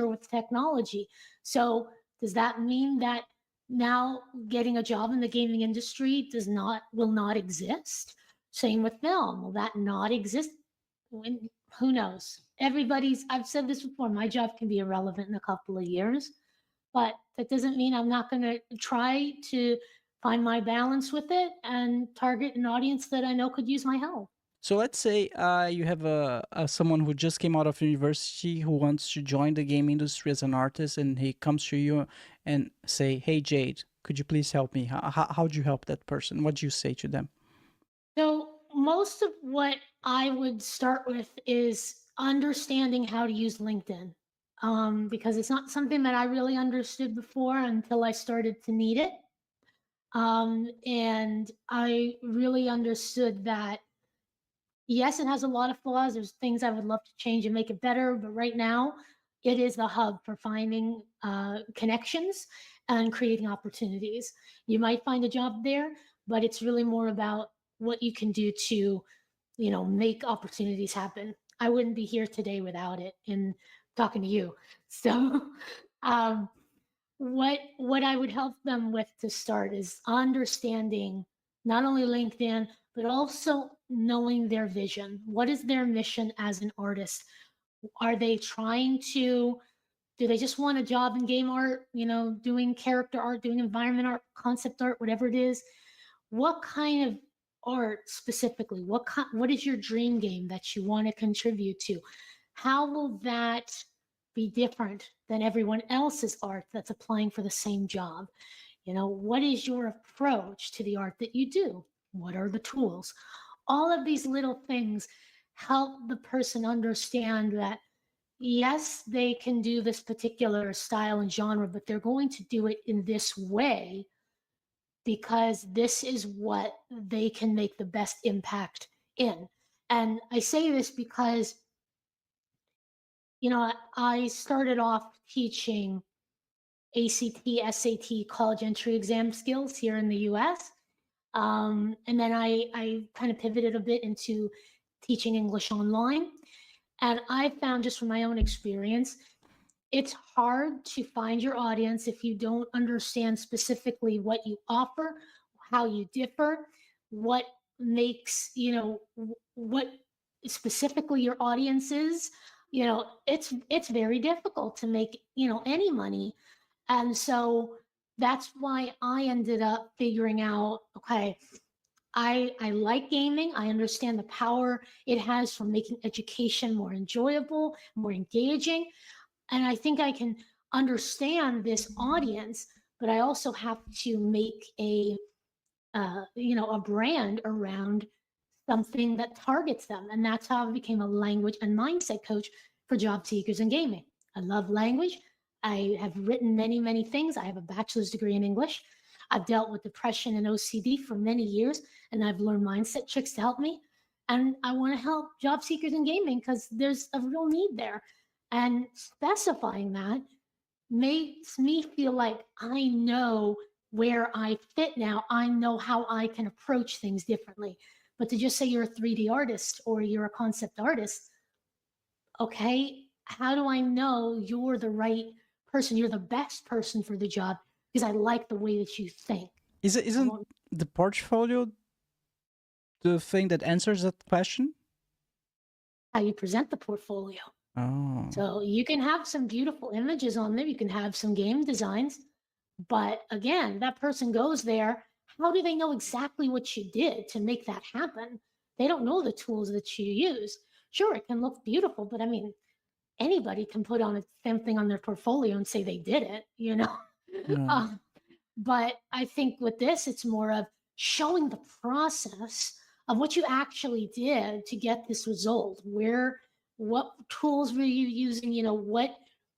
with technology. So does that mean that now getting a job in the gaming industry will not exist? Same with film. Will that not exist? When, who knows? I've said this before, my job can be irrelevant in a couple of years, but that doesn't mean I'm not going to try to find my balance with it and target an audience that I know could use my help. So let's say you have someone who just came out of university who wants to join the game industry as an artist, and he comes to you and say, "Hey Jade, could you please help me?" How do you help that person? What do you say to them? So, most of what I would start with is understanding how to use LinkedIn, because it's not something that I really understood before until I started to need it. And I really understood that, yes, it has a lot of flaws. There's things I would love to change and make it better, but right now, it is the hub for finding connections and creating opportunities. You might find a job there, but it's really more about what you can do to, make opportunities happen. I wouldn't be here today without it and talking to you. So, um, what I would help them with to start is understanding not only LinkedIn, but also knowing their vision. What is their mission as an artist? Are they trying to do they just want a job in game art, doing character art, doing environment art, concept art, whatever it is? What kind of art specifically? What is your dream game that you want to contribute to? How will that be different than everyone else's art that's applying for the same job? What is your approach to the art that you do? What are the tools? All of these little things help the person understand that, yes, they can do this particular style and genre, but they're going to do it in this way because this is what they can make the best impact in. And I say this because, I started off teaching ACT, SAT, college entry exam skills here in the US. And then I kind of pivoted a bit into teaching English online. And I found, just from my own experience, it's hard to find your audience if you don't understand specifically what you offer, how you differ, what makes, what specifically your audience is. It's very difficult to make, any money. And so that's why I ended up figuring out, okay, I like gaming. I understand the power it has for making education more enjoyable, more engaging. And I think I can understand this audience, but I also have to make a brand around something that targets them. And that's how I became a language and mindset coach for job seekers in gaming. I love language. I have written many, many things. I have a bachelor's degree in English. I've dealt with depression and OCD for many years, and I've learned mindset tricks to help me. And I want to help job seekers in gaming because there's a real need there. And specifying that makes me feel like I know where I fit now. I know how I can approach things differently. But to just say you're a 3D artist or you're a concept artist, okay, how do I know you're the right person? You're the best person for the job because I like the way that you think. Isn't the portfolio the thing that answers that question? How you present the portfolio. Oh. So you can have some beautiful images on there. You can have some game designs. But again, that person goes there. How do they know exactly what you did to make that happen? They don't know the tools that you use. Sure, it can look beautiful, but I mean, anybody can put on something on their portfolio and say they did it, Yeah. um, but I think with this, it's more of showing the process of what you actually did to get this result. What tools were you using?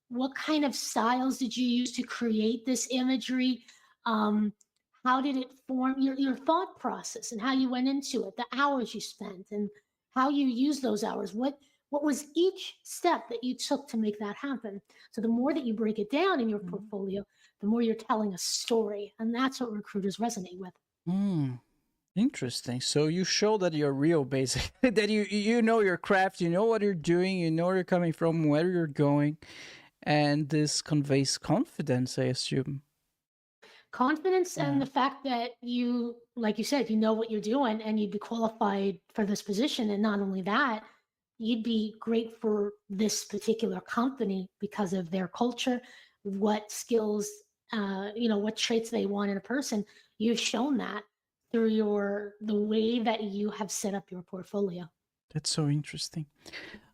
What kind of styles did you use to create this imagery? Um, how did it form your thought process and how you went into it, the hours you spent and how you used those hours? What was each step that you took to make that happen? So the more that you break it down in your portfolio, the more you're telling a story. And that's what recruiters resonate with. Hmm. Interesting. So you show that you're real, basically. That you know your craft, you know what you're doing, you know where you're coming from, where you're going, And this conveys confidence, I assume. Confidence and Yeah. the fact that you, like you said, you know what you're doing and you'd be qualified for this position. And not only that, you'd be great for this particular company because of their culture, what skills, what traits they want in a person. You've shown that through the way that you have set up your portfolio. That's so interesting.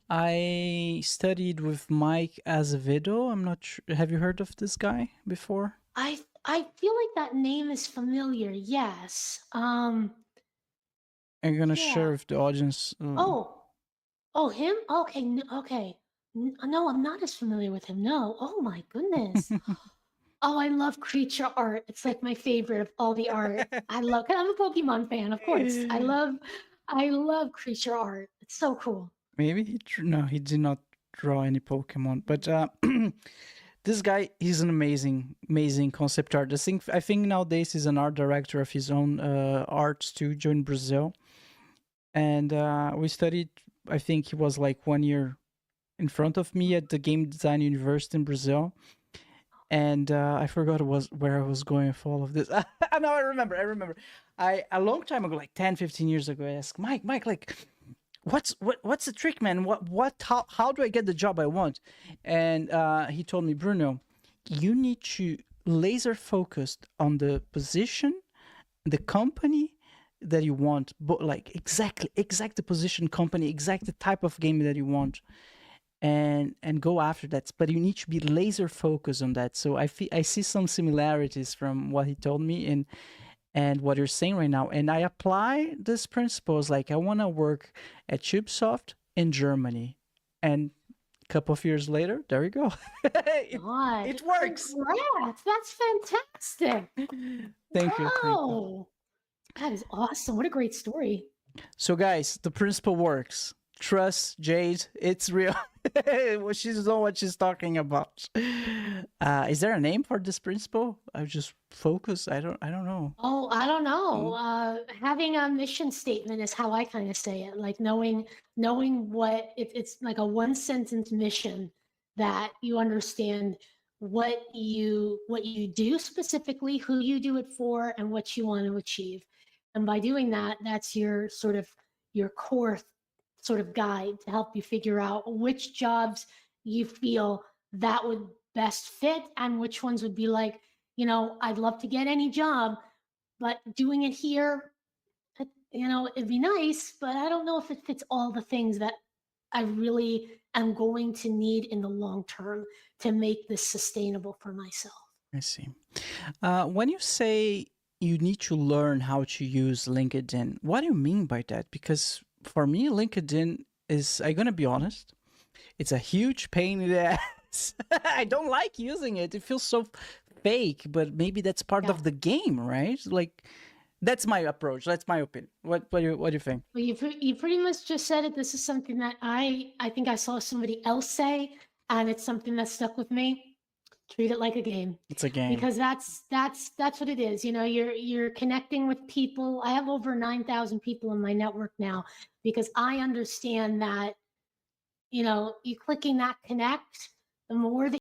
I studied with Mike Azevedo. I'm not sure. Have you heard of this guy before? I feel like that name is familiar. Yes. I'm gonna share Yeah. with the audience. Oh, oh, him? Okay, okay. No, I'm not as familiar with him. No. Oh my goodness. Oh, I love creature art. It's like my favorite of all the art. I love. 'Cause I'm a Pokemon fan, of course. I love creature art. It's so cool. Maybe no, he did not draw any Pokemon, but this guy, he's an amazing concept artist. I think nowadays he's an art director of his own art studio in Brazil, and we studied. I think he was like 1 year in front of me at the Game Design University in Brazil, and I forgot where I was going with all of this. No, I remember. I a long time ago, like 10, 15 years ago, I asked Mike, like, what's the trick, man? How do I get the job I want? And he told me, Bruno, you need to laser focused on the position, the company that you want, but like exact the position, company, exact the type of game that you want, and go after that. But you need to be laser focused on that. So I see some similarities from what he told me and what you're saying right now. And I apply this principles. Like, I want to work at Ubisoft in Germany, and a couple of years later, there you go. God, It works. congrats. That's fantastic. Thank you. Wow. That is awesome. What a great story. So, guys, the principle works. Trust Jade. It's real. Well, she's know what she's talking about. Is there a name for this principle? I just focus. I don't know. Oh, I don't know. Mm. Having a mission statement is how I kind of say it. Like knowing what it's like a one sentence mission that you understand what you do specifically, who you do it for, and what you want to achieve. And by doing that, that's your sort of your core sort of guide to help you figure out which jobs you feel that would best fit and which ones would be like, I'd love to get any job, but doing it here, it'd be nice, but I don't know if it fits all the things that I really am going to need in the long term to make this sustainable for myself. I see. When you say you need to learn how to use LinkedIn, what do you mean by that? Because for me, LinkedIn is, I'm gonna be honest, it's a huge pain in the ass. I don't like using it. It feels so fake, but maybe that's part Yeah. of the game, right? Like, that's my approach. That's my opinion. What do you think? Well, you pretty much just said it. This is something that I think I saw somebody else say, and it's something that stuck with me. Treat it like a game. It's a game. Because that's what it is. You're connecting with people. I have over 9,000 people in my network now because I understand that, you clicking that connect, the more that